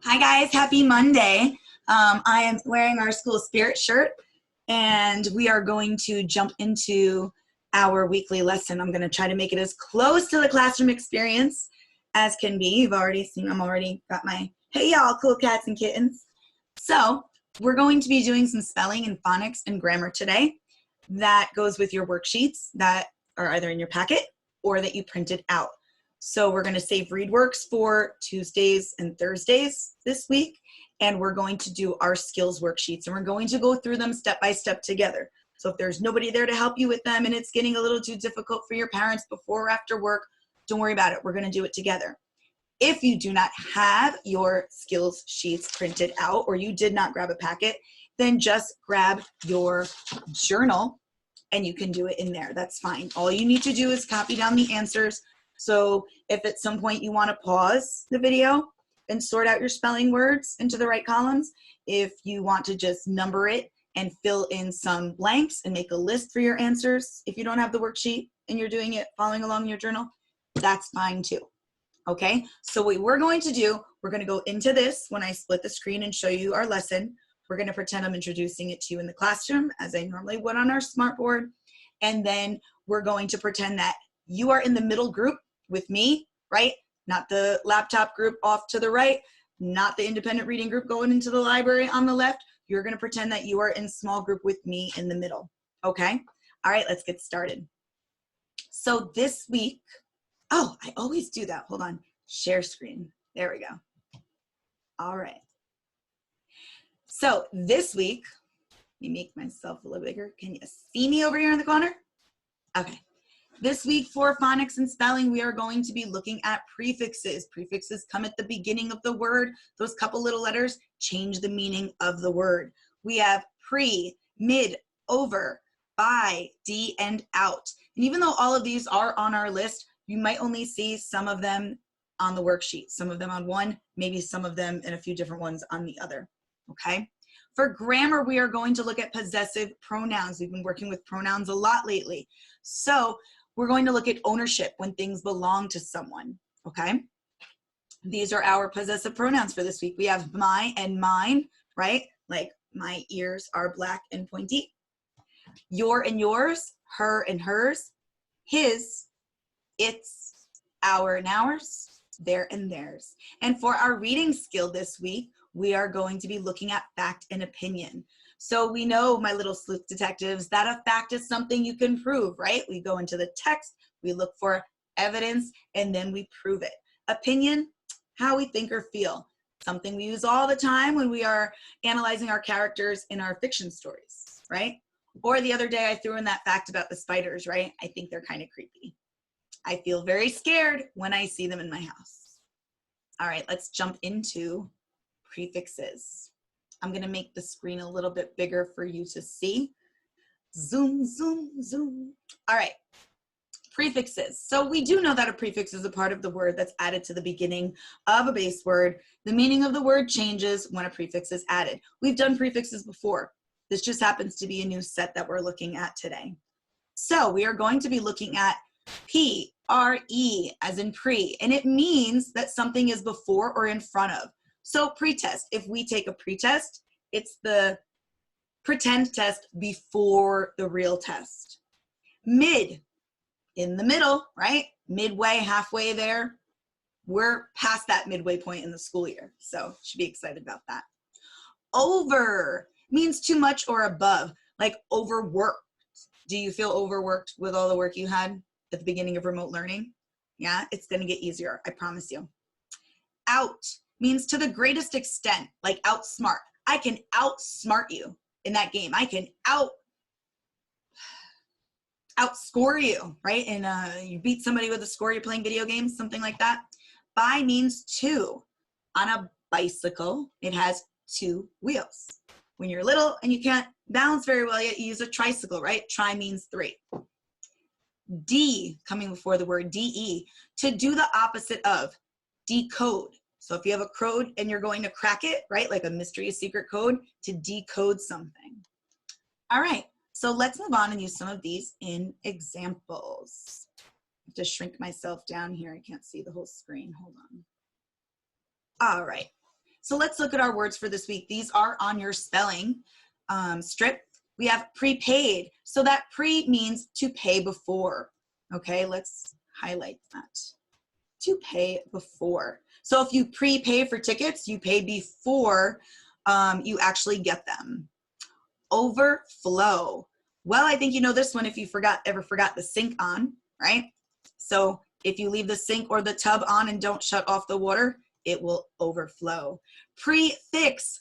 Hi guys, happy Monday. I am wearing our school spirit shirt and we are going to jump into our weekly lesson. I'm going to try to make it as close to the classroom experience as can be. You've already seen, I'm already got my, hey y'all, cool cats and kittens. So we're going to be doing some spelling and phonics and grammar today. That goes with your worksheets that are either in your packet or that you printed out. So we're going to save ReadWorks for Tuesdays and Thursdays this week, and we're going to do our skills worksheets, and we're going to go through them step by step together. So if there's nobody there to help you with them and it's getting a little too difficult for your parents before or after work, don't worry about it. We're going to do it together. If you do not have your skills sheets printed out or you did not grab a packet, then just grab your journal and you can do it in there. That's fine. All you need to do is copy down the answers. So if at some point you want to pause the video and sort out your spelling words into the right columns, if you want to just number it and fill in some blanks and make a list for your answers, if you don't have the worksheet and you're doing it following along in your journal, that's fine too. Okay, so what we're going to do, we're going to go into this when I split the screen and show you our lesson. We're going to pretend I'm introducing it to you in the classroom as I normally would on our smartboard. And then we're going to pretend that you are in the middle group with me, right? Not the laptop group off to the right, not the independent reading group going into the library on the left. You're going to pretend that you are in small group with me in the middle. Okay? All right, let's get started. So this week, oh, I always do that. Hold on. Share screen. There we go. All right. So this week, let me make myself a little bigger. Can you see me over here in the corner? Okay. This week for phonics and spelling, we are going to be looking at prefixes. Prefixes come at the beginning of the word. Those couple little letters change the meaning of the word. We have pre, mid, over, by, d, and out. And even though all of these are on our list, you might only see some of them on the worksheet, some of them on one, maybe some of them and a few different ones on the other, okay? For grammar, we are going to look at possessive pronouns. We've been working with pronouns a lot lately. So we're going to look at ownership when things belong to someone, okay? These are our possessive pronouns for this week. We have my and mine, right? Like my ears are black and pointy. Your and yours, her and hers, his, its, our and ours, their and theirs. And for our reading skill this week, we are going to be looking at fact and opinion. So we know, my little sleuth detectives, that a fact is something you can prove, right? We go into the text, we look for evidence, and then we prove it. Opinion, how we think or feel. Something we use all the time when we are analyzing our characters in our fiction stories, right? Or the other day I threw in that fact about the spiders, right? I think they're kind of creepy. I feel very scared when I see them in my house. All right, let's jump into prefixes. I'm going to make the screen a little bit bigger for you to see. Zoom, zoom, zoom. All right, prefixes. So we do know that a prefix is a part of the word that's added to the beginning of a base word. The meaning of the word changes when a prefix is added. We've done prefixes before. This just happens to be a new set that we're looking at today. So we are going to be looking at P-R-E as in pre, and it means that something is before or in front of. So pretest, if we take a pretest, it's the pretend test before the real test. Mid, in the middle, right? Midway, halfway there. We're past that midway point in the school year, so should be excited about that. Over means too much or above, like overworked. Do you feel overworked with all the work you had at the beginning of remote learning? Yeah, it's gonna get easier, I promise you. Out means to the greatest extent, like outsmart. I can outsmart you in that game. I can outscore you, right? And you beat somebody with a score, you're playing video games, something like that. By means two. On a bicycle, it has two wheels. When you're little and you can't balance very well yet, you use a tricycle, right? Tri means three. D, coming before the word DE, to do the opposite of, decode. So if you have a code and you're going to crack it, right, like a mystery, a secret code, to decode something. All right, so let's move on and use some of these in examples. I have to shrink myself down here. I can't see the whole screen. Hold on. All right. So let's look at our words for this week. These are on your spelling strip. We have prepaid. So that pre means to pay before. Okay, let's highlight that. To pay before. So if you prepay for tickets, you pay before you actually get them. Overflow. Well, I think you know this one if you ever forgot the sink on, right? So if you leave the sink or the tub on and don't shut off the water, it will overflow. Prefix.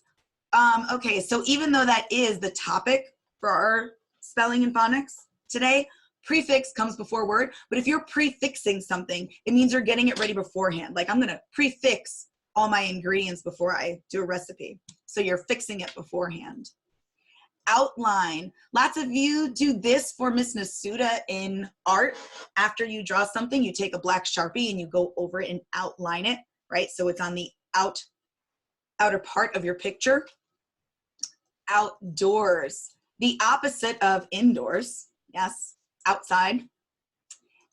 Okay, so even though that is the topic for our spelling and phonics today, prefix comes before word, but if you're prefixing something, it means you're getting it ready beforehand. Like I'm gonna prefix all my ingredients before I do a recipe. So you're fixing it beforehand. Outline. Lots of you do this for Miss Nasuda in art. After you draw something, you take a black Sharpie and you go over it and outline it, right? So it's on the outer part of your picture. Outdoors. The opposite of indoors. Yes, outside.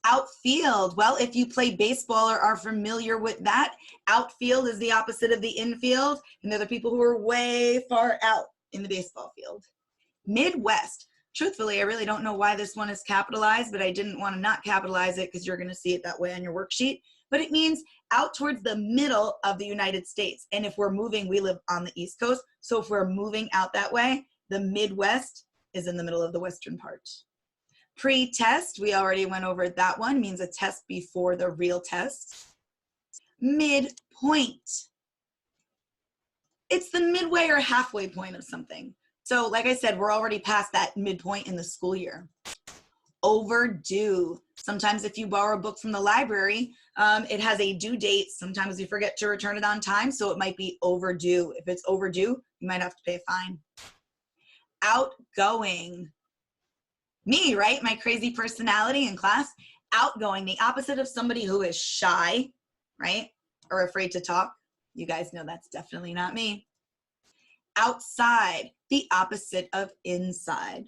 Outfield. Well, if you play baseball or are familiar with that, outfield is the opposite of the infield, and they're the people who are way far out in the baseball field. Midwest. Truthfully, I really don't know why this one is capitalized, but I didn't want to not capitalize it because you're going to see it that way on your worksheet. But it means out towards the middle of the United States. And if we're moving, we live on the East Coast. So if we're moving out that way, the Midwest is in the middle of the western part. Pre-test, we already went over that one, means a test before the real test. Midpoint. It's the midway or halfway point of something. So like I said, we're already past that midpoint in the school year. Overdue. Sometimes if you borrow a book from the library, it has a due date. Sometimes you forget to return it on time, so it might be overdue. If it's overdue, you might have to pay a fine. Outgoing. Me, right? My crazy personality in class. Outgoing, the opposite of somebody who is shy, right? Or afraid to talk. You guys know that's definitely not me. Outside, the opposite of inside.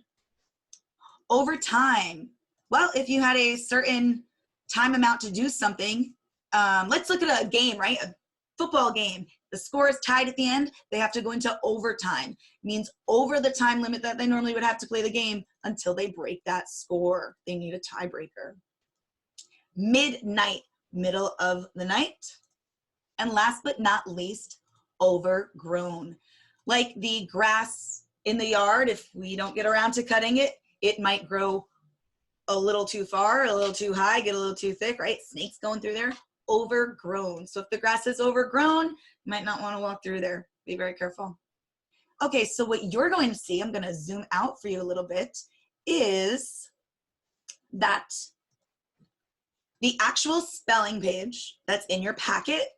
Overtime. Well, if you had a certain time amount to do something, let's look at a game, right? A football game. The score is tied at the end. They have to go into overtime. It means over the time limit that they normally would have to play the game until they break that score. They need a tiebreaker. Midnight, middle of the night. And last but not least, overgrown. Like the grass in the yard, if we don't get around to cutting it, it might grow a little too far, a little too high, get a little too thick, right? Snakes going through there. Overgrown. So if the grass is overgrown, you might not want to walk through there. Be very careful. Okay, so what you're going to see, I'm going to zoom out for you a little bit, is that the actual spelling page that's in your packet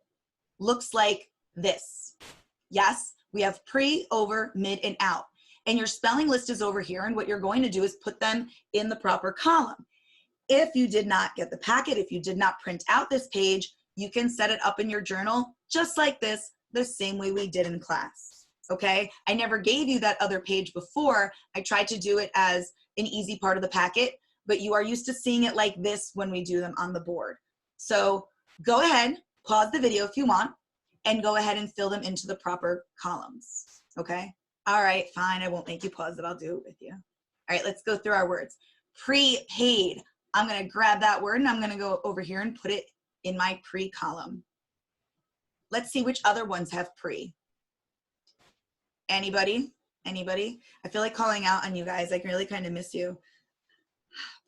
looks like this. Yes, we have pre, over, mid, and out. And your spelling list is over here, and what you're going to do is put them in the proper column. If you did not get the packet, if you did not print out this page, you can set it up in your journal just like this, the same way we did in class, okay? I never gave you that other page before. I tried to do it as an easy part of the packet, but you are used to seeing it like this when we do them on the board. So go ahead, pause the video if you want, and go ahead and fill them into the proper columns, okay? All right, fine, I won't make you pause it, I'll do it with you. All right, let's go through our words. Prepaid. I'm gonna grab that word and I'm gonna go over here and put it in my pre column. Let's see which other ones have pre. Anybody? Anybody? I feel like calling out on you guys. I really kind of miss you.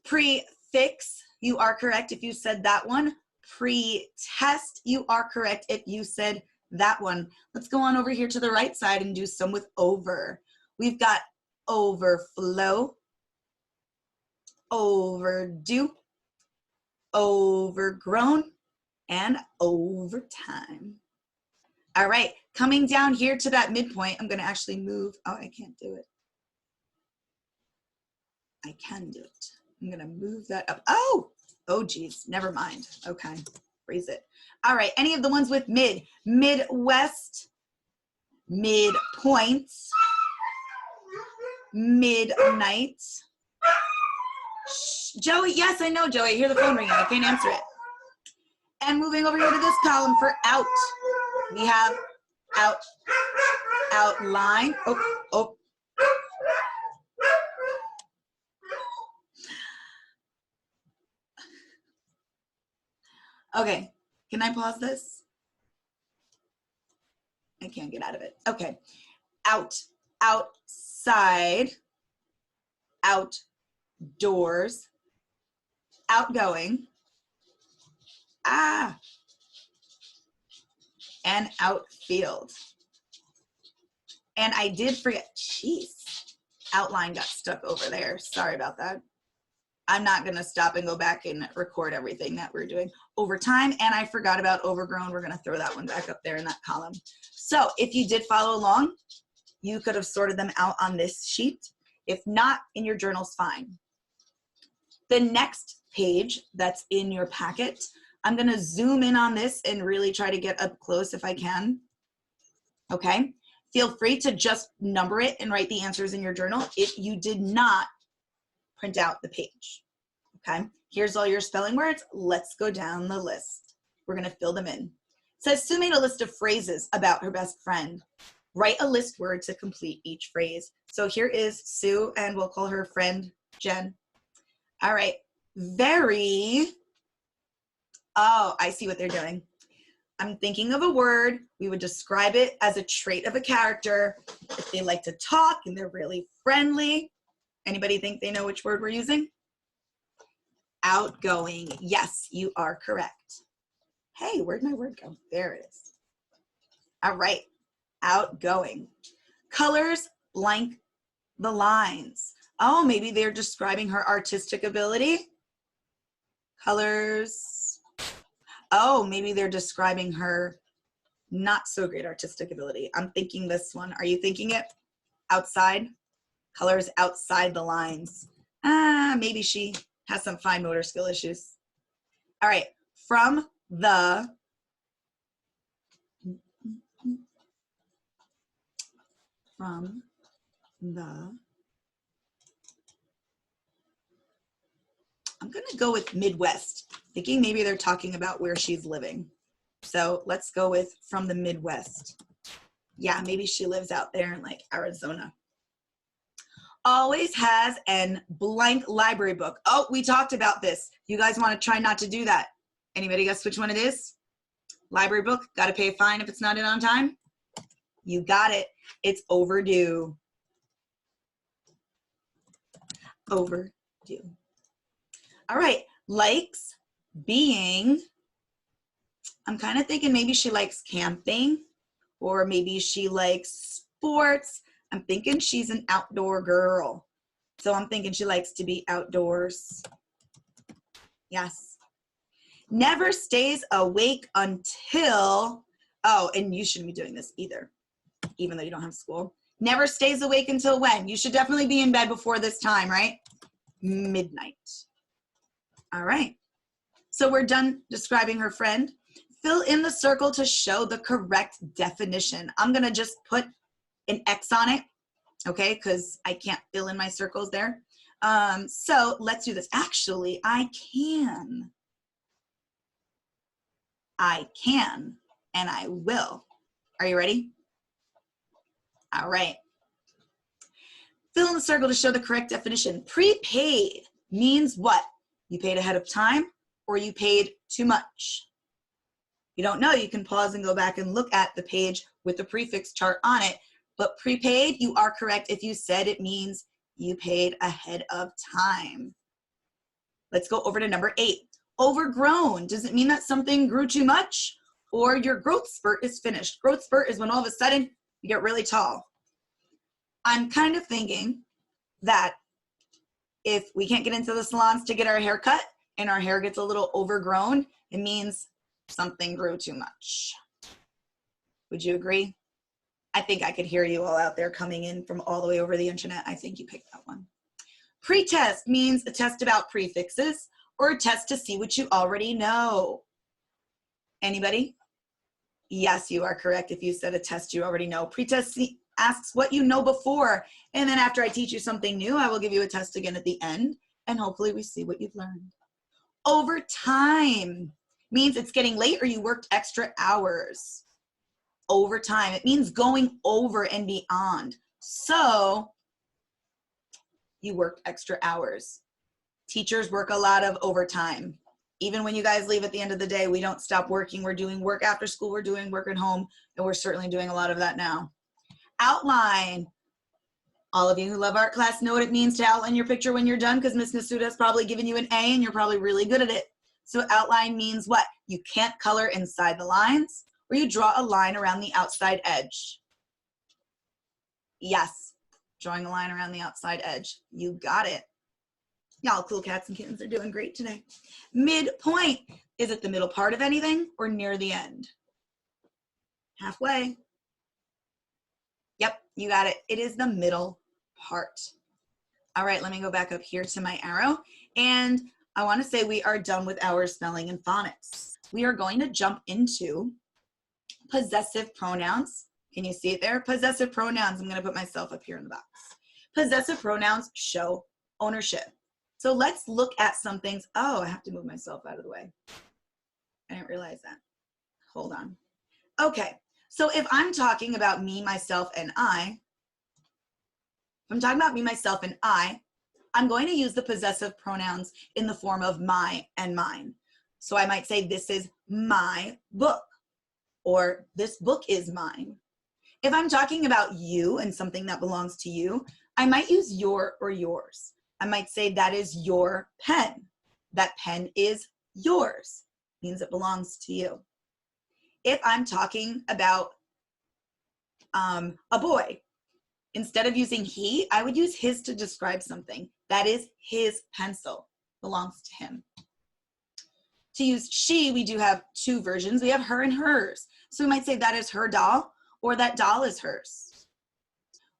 Prefix, you are correct if you said that one. Pre-test, you are correct if you said that one. Let's go on over here to the right side and do some with over. We've got overflow, overdue, overgrown, and overtime. All right, coming down here to that midpoint, I'm gonna actually move. Oh, I can't do it. I can do it. I'm gonna move that up. Oh geez, never mind. Okay, freeze it. All right, any of the ones with mid, Midwest, midpoint, midnight. Shh, Joey, yes, I know, Joey. I hear the phone ringing. I can't answer it. And moving over here to this column for out, we have out, outline. Oh, oh. Okay, can I pause this? I can't get out of it. Okay, out, outside, outdoors, outgoing, and outfield. And I did forget, jeez, outline got stuck over there. Sorry about that. I'm not gonna stop and go back and record everything that we're doing over time. And I forgot about overgrown. We're gonna throw that one back up there in that column. So if you did follow along, you could have sorted them out on this sheet. If not, in your journal's fine. The next page that's in your packet, I'm gonna zoom in on this and really try to get up close if I can, okay? Feel free to just number it and write the answers in your journal if you did not print out the page, okay? Here's all your spelling words. Let's go down the list. We're gonna fill them in. It says, Sue made a list of phrases about her best friend. Write a list word to complete each phrase. So here is Sue, and we'll call her friend Jen. All right, very, oh, I see what they're doing. I'm thinking of a word. We would describe it as a trait of a character. If they like to talk and they're really friendly. Anybody think they know which word we're using? Outgoing. Yes, you are correct. Hey, where'd my word go? There it is. All right, outgoing. Colors blank the lines. Oh, maybe they're describing her artistic ability. Colors. Oh, maybe they're describing her not so great artistic ability. I'm thinking this one. Are you thinking it? Outside. Colors outside the lines. Maybe she has some fine motor skill issues. All right, from the I'm gonna go with Midwest, thinking maybe they're talking about where she's living. So let's go with from the Midwest. Yeah, maybe she lives out there in like Arizona. Always has an blank library book. Oh, we talked about this. You guys want to try not to do that. Anybody guess which one it is? Library book, got to pay a fine if it's not in on time? You got it. It's overdue. Overdue. All right, likes being, I'm kind of thinking maybe she likes camping or maybe she likes sports. I'm thinking she's an outdoor girl. So I'm thinking she likes to be outdoors. Yes. Never stays awake until, oh, and you shouldn't be doing this either, even though you don't have school. Never stays awake until when? You should definitely be in bed before this time, right? Midnight. All right. So we're done describing her friend. Fill in the circle to show the correct definition. I'm going to just put an X on it, okay, because I can't fill in my circles there. So let's do this. Actually, I can, and I will. Are you ready? All right. Fill in the circle to show the correct definition. Prepaid means what? You paid ahead of time or you paid too much? You don't know, you can pause and go back and look at the page with the prefix chart on it. But prepaid, you are correct if you said it means you paid ahead of time. Let's go over to number 8. Overgrown. Does it mean that something grew too much or your growth spurt is finished? Growth spurt is when all of a sudden you get really tall. I'm kind of thinking that if we can't get into the salons to get our hair cut and our hair gets a little overgrown, it means something grew too much. Would you agree? I think I could hear you all out there coming in from all the way over the internet. I think you picked that one. Pretest means a test about prefixes or a test to see what you already know. Anybody? Yes, you are correct if you said a test you already know. Pretest asks what you know before, and then after I teach you something new, I will give you a test again at the end, and hopefully we see what you've learned. Overtime means it's getting late or you worked extra hours. overtime. It means going over and beyond. So you worked extra hours. Teachers work a lot of overtime. Even when you guys leave at the end of the day, we don't stop working. We're doing work after school, we're doing work at home, and we're certainly doing a lot of that now. Outline. All of you who love art class know what it means to outline your picture when you're done, because Miss Nasuda has probably given you an A and you're probably really good at it. So outline means what? You can't color inside the lines, or you draw a line around the outside edge. Yes, drawing a line around the outside edge. You got it. Y'all cool cats and kittens are doing great today. Midpoint. Is it the middle part of anything or near the end? Halfway. Yep, you got it. It is the middle part. All right, let me go back up here to my arrow. And I want to say we are done with our spelling and phonics. We are going to jump into possessive pronouns. Can you see it there? Possessive pronouns. I'm going to put myself up here in the box. Possessive pronouns show ownership. So let's look at some things. Oh, I have to move myself out of the way. I didn't realize that. Hold on. Okay, so if I'm talking about me, myself, and I, if I'm talking about me, myself, and I'm going to use the possessive pronouns in the form of my and mine. So I might say, this is my book, or this book is mine. If I'm talking about you and something that belongs to you, I might use your or yours. I might say, that is your pen. That pen is yours. Means it belongs to you. If I'm talking about a boy, instead of using he, I would use his to describe something. That is his pencil, belongs to him. To use she, we do have two versions. We have her and hers. So we might say that is her doll, or that doll is hers.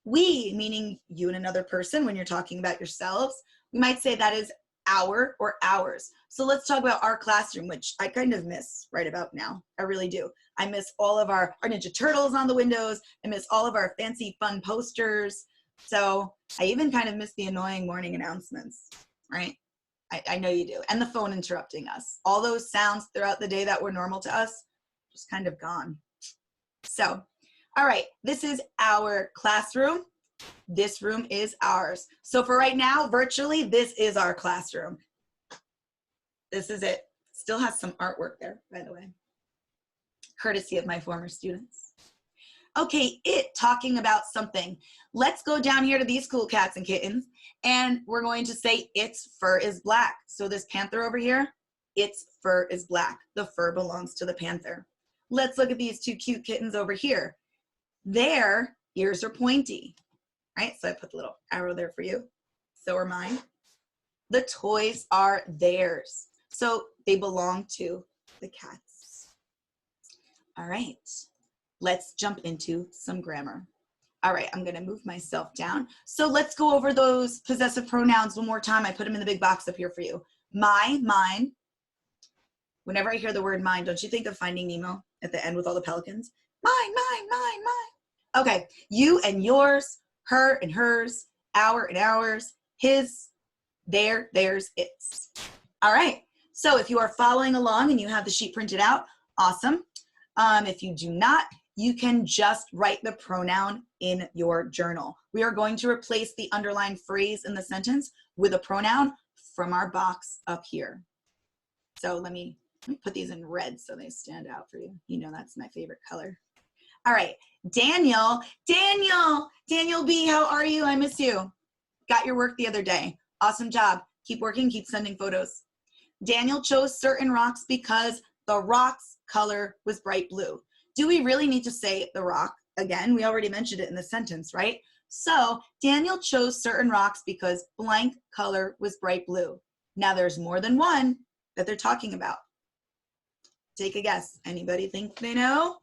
We, meaning you and another person when you're talking about yourselves, we might say that is our or ours. So let's talk about our classroom, which I kind of miss right about now. I really do. I miss all of our Ninja Turtles on the windows. I miss all of our fancy fun posters. So I even kind of miss the annoying morning announcements, right? I know you do. And the phone interrupting us. All those sounds throughout the day that were normal to us, just kind of gone. So, all right, this is our classroom. This room is ours. So for right now, virtually, this is our classroom. This is it. Still has some artwork there, by the way, courtesy of my former students. Okay, it talking about something. Let's go down here to these cool cats and kittens, and we're going to say its fur is black. So this panther over here, its fur is black. The fur belongs to the panther. Let's look at these two cute kittens over here. Their ears are pointy, right? So I put the little arrow there for you. So are mine. The toys are theirs. So they belong to the cats. All right, let's jump into some grammar. All right, I'm gonna move myself down. So let's go over those possessive pronouns one more time. I put them in the big box up here for you. My, mine. Whenever I hear the word mine, don't you think of Finding Nemo at the end with all the pelicans? Mine, mine, mine, mine. Okay, you and yours, her and hers, our and ours, his, their, theirs, its. All right, so if you are following along and you have the sheet printed out, awesome. If you do not, you can just write the pronoun in your journal. We are going to replace the underlined phrase in the sentence with a pronoun from our box up here. So let me put these in red so they stand out for you. You know that's my favorite color. All right, Daniel B, how are you? I miss you. Got your work the other day. Awesome job. Keep working, keep sending photos. Daniel chose certain rocks because the rock's color was bright blue. Do we really need to say the rock again? We already mentioned it in the sentence, right? So Daniel chose certain rocks because blank color was bright blue. Now there's more than one that they're talking about. Take a guess. Anybody think they know?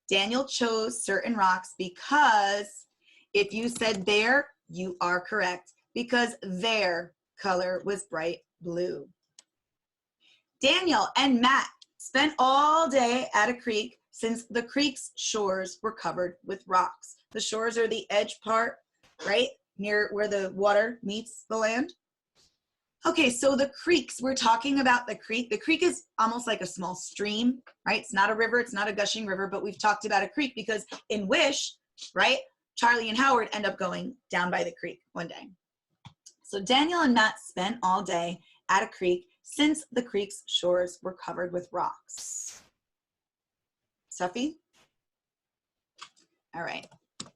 Daniel chose certain rocks because if you said their, you are correct, because their color was bright blue. Daniel and Matt spent all day at a creek since the creek's shores were covered with rocks. The shores are the edge part, right? Near where the water meets the land. Okay, so the creeks, we're talking about the creek. The creek is almost like a small stream, right? It's not a river, it's not a gushing river, but we've talked about a creek because in Wish, right, Charlie and Howard end up going down by the creek one day. So Daniel and Matt spent all day at a creek since the creek's shores were covered with rocks. Stuffy? All right,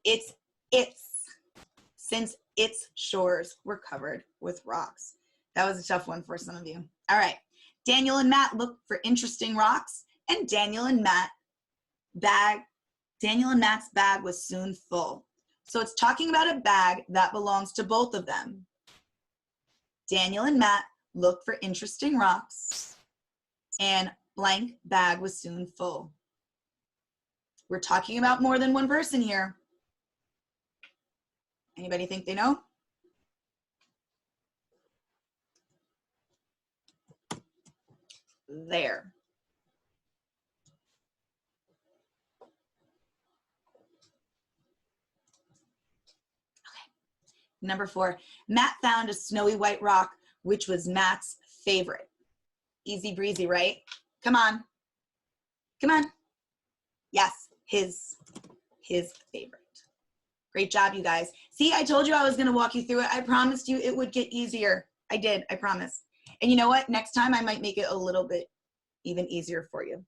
it's since its shores were covered with rocks. That was a tough one for some of you. All right, Daniel and Matt looked for interesting rocks, and Daniel and Matt's bag was soon full. So it's talking about a bag that belongs to both of them. Daniel and Matt looked for interesting rocks, and blank bag was soon full. We're talking about more than one person here. Anybody think they know? There. Okay. Number 4, Matt found a snowy white rock, which was Matt's favorite. Easy breezy, right? Come on. Come on. Yes, his favorite. Great job, you guys. See, I told you I was going to walk you through it. I promised you it would get easier. I did, I promise. And you know what? Next time I might make it a little bit even easier for you.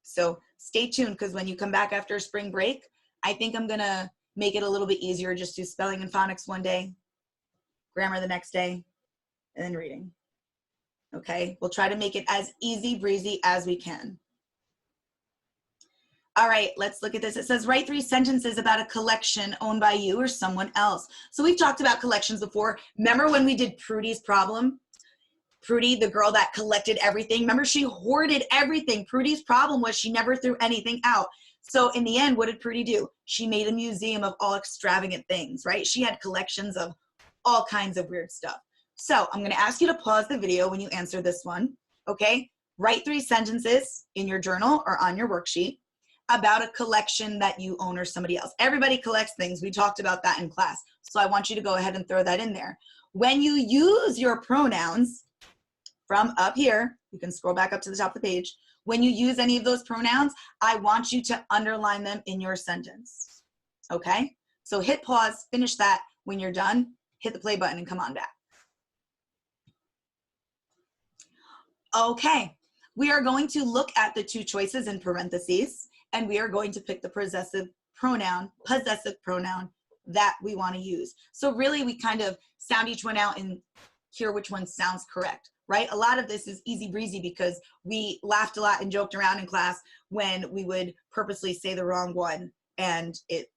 So stay tuned, because when you come back after spring break, I think I'm going to make it a little bit easier. Just do spelling and phonics one day, grammar the next day, and then reading. Okay? We'll try to make it as easy breezy as we can. All right, let's look at this. It says, write 3 sentences about a collection owned by you or someone else. So we've talked about collections before. Remember when we did Prudy's problem? Prudy, the girl that collected everything. Remember, she hoarded everything. Prudy's problem was she never threw anything out. So in the end, what did Prudy do? She made a museum of all extravagant things, right? She had collections of all kinds of weird stuff. So I'm gonna ask you to pause the video when you answer this one, okay? Write 3 sentences in your journal or on your worksheet about a collection that you own or somebody else. Everybody collects things. We talked about that in class. So I want you to go ahead and throw that in there. When you use your pronouns from up here, you can scroll back up to the top of the page. When you use any of those pronouns, I want you to underline them in your sentence, okay? So hit pause, finish that. When you're done, hit the play button and come on back. Okay, we are going to look at the 2 choices in parentheses, and we are going to pick the possessive pronoun that we want to use. So really, we kind of sound each one out and hear which one sounds correct, right? A lot of this is easy breezy because we laughed a lot and joked around in class when we would purposely say the wrong one, and it,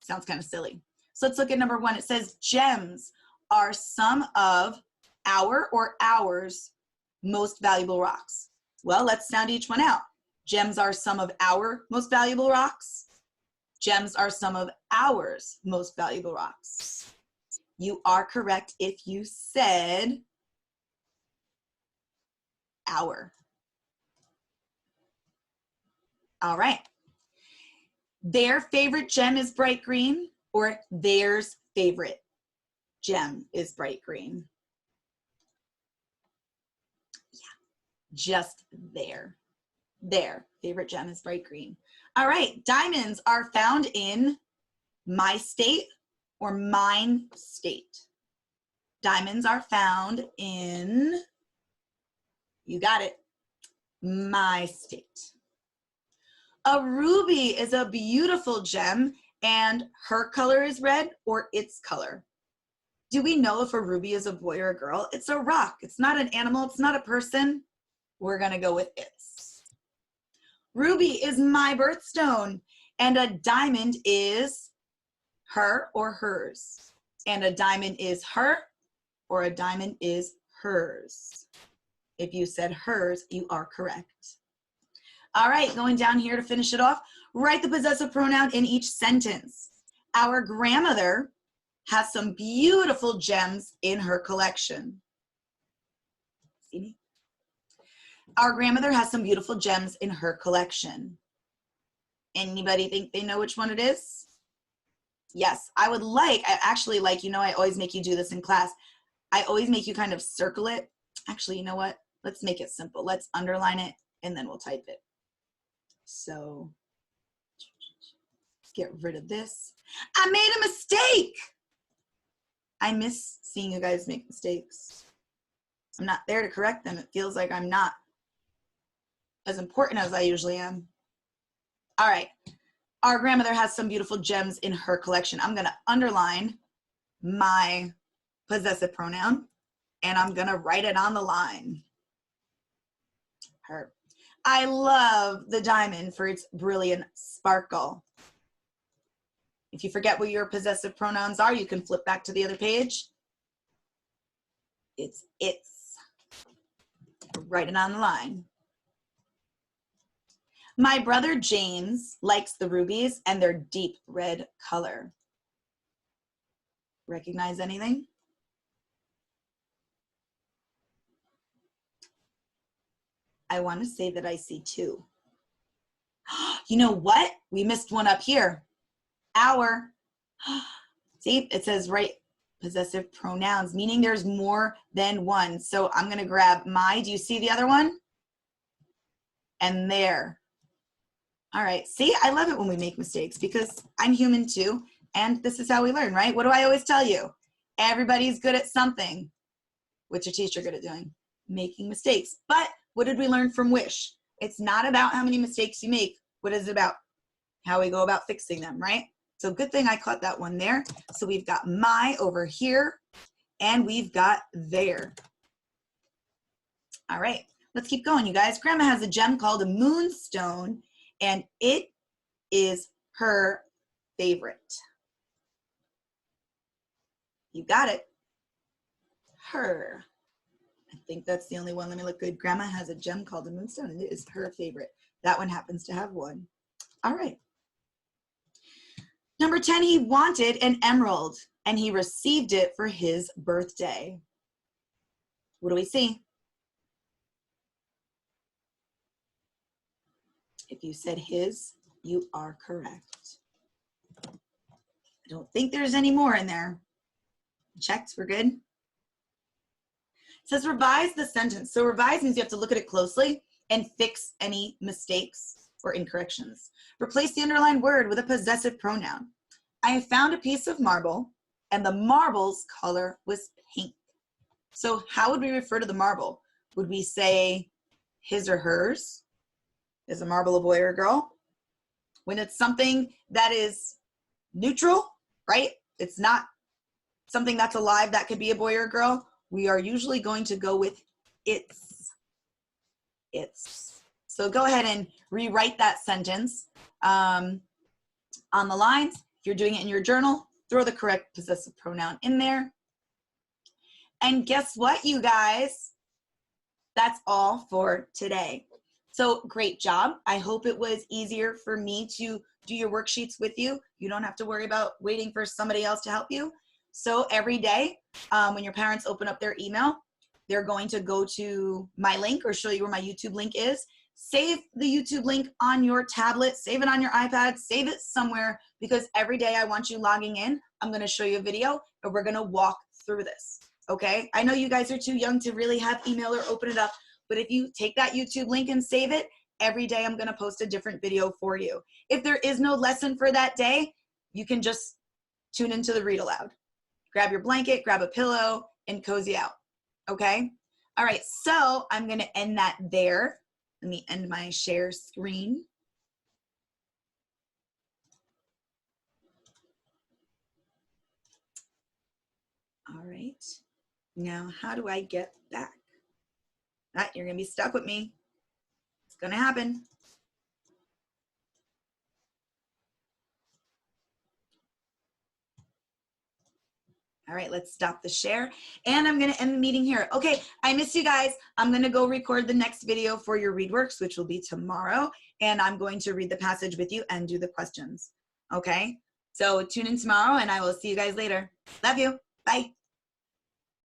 sounds kind of silly. So let's look at number 1. It says, gems are some of our or ours most valuable rocks. Well, let's sound each one out. Gems are some of our most valuable rocks. Gems are some of ours most valuable rocks. You are correct if you said our. All right. Their favorite gem is bright green, or theirs favorite gem is bright green. Yeah, just their favorite gem is bright green. All right, diamonds are found in my state or mine state. Diamonds are found in, you got it, my state. A ruby is a beautiful gem, and her color is red or its color. Do we know if a ruby is a boy or a girl? It's a rock. It's not an animal. It's not a person. We're going to go with its. Ruby is my birthstone, and a diamond is her or hers. And a diamond is her or a diamond is hers. If you said hers, you are correct. All right, going down here to finish it off, write the possessive pronoun in each sentence. Our grandmother has some beautiful gems in her collection. See me? Our grandmother has some beautiful gems in her collection. Anybody think they know which one it is? Yes, I actually like, I always make you do this in class. I always make you kind of circle it. Actually, you know what? Let's make it simple. Let's underline it and then we'll type it. So let's get rid of this. I made a mistake. I miss seeing you guys make mistakes. I'm not there to correct them. It feels like I'm not as important as I usually am. All right. Our grandmother has some beautiful gems in her collection. I'm going to underline my possessive pronoun and I'm going to write it on the line. Her. I love the diamond for its brilliant sparkle. If you forget what your possessive pronouns are, you can flip back to the other page. It's. Write it on the line. My brother James likes the rubies and their deep red color. Recognize anything? I want to say that I see two. You know what? We missed one up here. Our. See, it says right possessive pronouns, meaning there's more than one. So I'm going to grab my. Do you see the other one? And there. All right. See, I love it when we make mistakes because I'm human too. And this is how we learn, right? What do I always tell you? Everybody's good at something. What's your teacher good at doing? Making mistakes. But what did we learn from Wish? It's not about how many mistakes you make. What is it about? How we go about fixing them, right? So good thing I caught that one there. So we've got my over here and we've got there. All right, let's keep going, you guys. Grandma has a gem called a moonstone and it is her favorite. You got it. Her. I think that's the only one. Let me look good. Grandma has a gem called a moonstone and it is her favorite. That one happens to have one. All right. Number 10, he wanted an emerald and he received it for his birthday. What do we see? If you said his, you are correct. I don't think there's any more in there. Checked, we're good. It says revise the sentence. So revise means you have to look at it closely and fix any mistakes or incorrections. Replace the underlined word with a possessive pronoun. I found a piece of marble and the marble's color was pink. So how would we refer to the marble? Would we say his or hers? Is a marble a boy or a girl? When it's something that is neutral, right? It's not something that's alive that could be a boy or a girl. We are usually going to go with its. So go ahead and rewrite that sentence on the lines. If you're doing it in your journal, throw the correct possessive pronoun in there. And guess what, you guys? That's all for today. So great job. I hope it was easier for me to do your worksheets with you. You don't have to worry about waiting for somebody else to help you. So every day when your parents open up their email, they're going to go to my link or show you where my YouTube link is. Save the YouTube link on your tablet, save it on your iPad, save it somewhere, because every day I want you logging in. I'm going to show you a video and we're going to walk through this. Okay. I know you guys are too young to really have email or open it up, but if you take that YouTube link and save it, every day I'm going to post a different video for you. If there is no lesson for that day, you can just tune into the read aloud. Grab your blanket, grab a pillow, and cozy out. Okay. All right. So I'm going to end that there. Let me end my share screen. All right. Now, how do I get back? You're going to be stuck with me. It's going to happen. All right, let's stop the share. And I'm going to end the meeting here. Okay, I miss you guys. I'm going to go record the next video for your ReadWorks, which will be tomorrow. And I'm going to read the passage with you and do the questions. Okay, so tune in tomorrow and I will see you guys later. Love you. Bye.